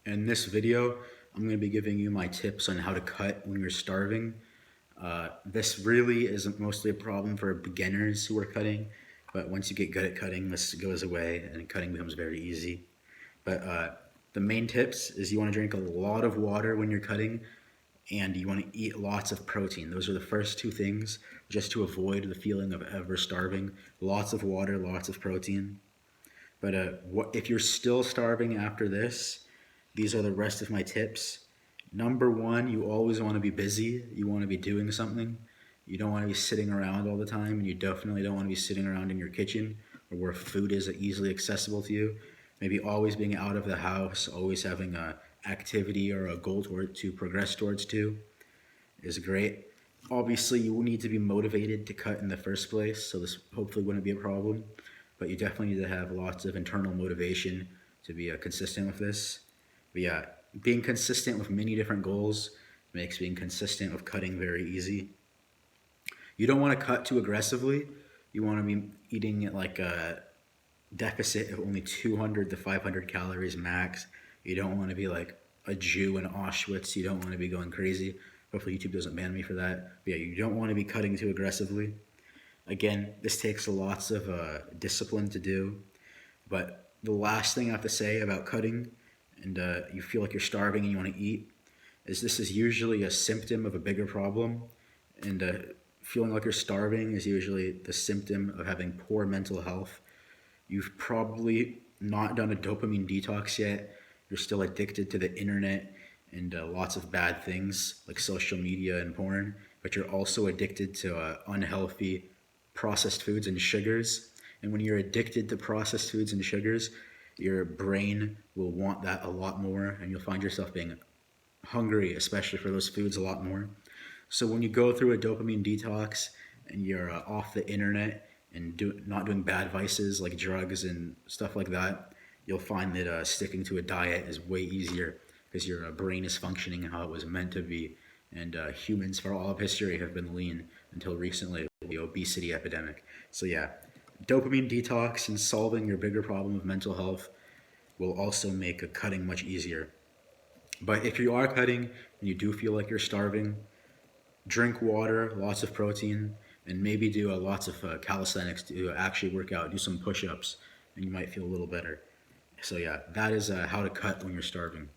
In this video, I'm going to be giving you my tips on how to cut when you're starving. This really isn't mostly a problem for beginners who are cutting, but once you get good at cutting, this goes away and cutting becomes very easy. But the main tips is you want to drink a lot of water when you're cutting, and you want to eat lots of protein. Those are the first two things, just to avoid the feeling of ever starving. Lots of water, lots of protein. But if you're still starving after this, these are the rest of my tips. Number one, you always want to be busy. You want to be doing something. You don't want to be sitting around all the time, and you definitely don't want to be sitting around in your kitchen or where food is easily accessible to you. Maybe always being out of the house, always having a activity or a goal to progress towards is great. Obviously, you will need to be motivated to cut in the first place, so this hopefully wouldn't be a problem. But you definitely need to have lots of internal motivation to be consistent with this. But yeah, being consistent with many different goals makes being consistent with cutting very easy. You don't want to cut too aggressively. You want to be eating at like a deficit of only 200 to 500 calories max. You don't want to be like a Jew in Auschwitz. You don't want to be going crazy. Hopefully YouTube doesn't ban me for that. But yeah, you don't want to be cutting too aggressively. Again, this takes lots of discipline to do. But the last thing I have to say about cutting and you feel like you're starving and you want to eat is this is usually a symptom of a bigger problem. And feeling like you're starving is usually the symptom of having poor mental health. You've probably not done a dopamine detox yet. You're still addicted to the internet and lots of bad things like social media and porn, but you're also addicted to unhealthy processed foods and sugars. And when you're addicted to processed foods and sugars, your brain will want that a lot more, and you'll find yourself being hungry, especially for those foods, a lot more. So when you go through a dopamine detox and you're off the internet and not doing bad vices like drugs and stuff like that, you'll find that sticking to a diet is way easier because your brain is functioning how it was meant to be. And humans for all of history have been lean until recently, the obesity epidemic. So yeah, dopamine detox and solving your bigger problem of mental health will also make a cutting much easier. But if you are cutting and you do feel like you're starving, drink water, lots of protein, and maybe do lots of calisthenics to actually work out, do some push-ups, and you might feel a little better. So yeah, that is how to cut when you're starving.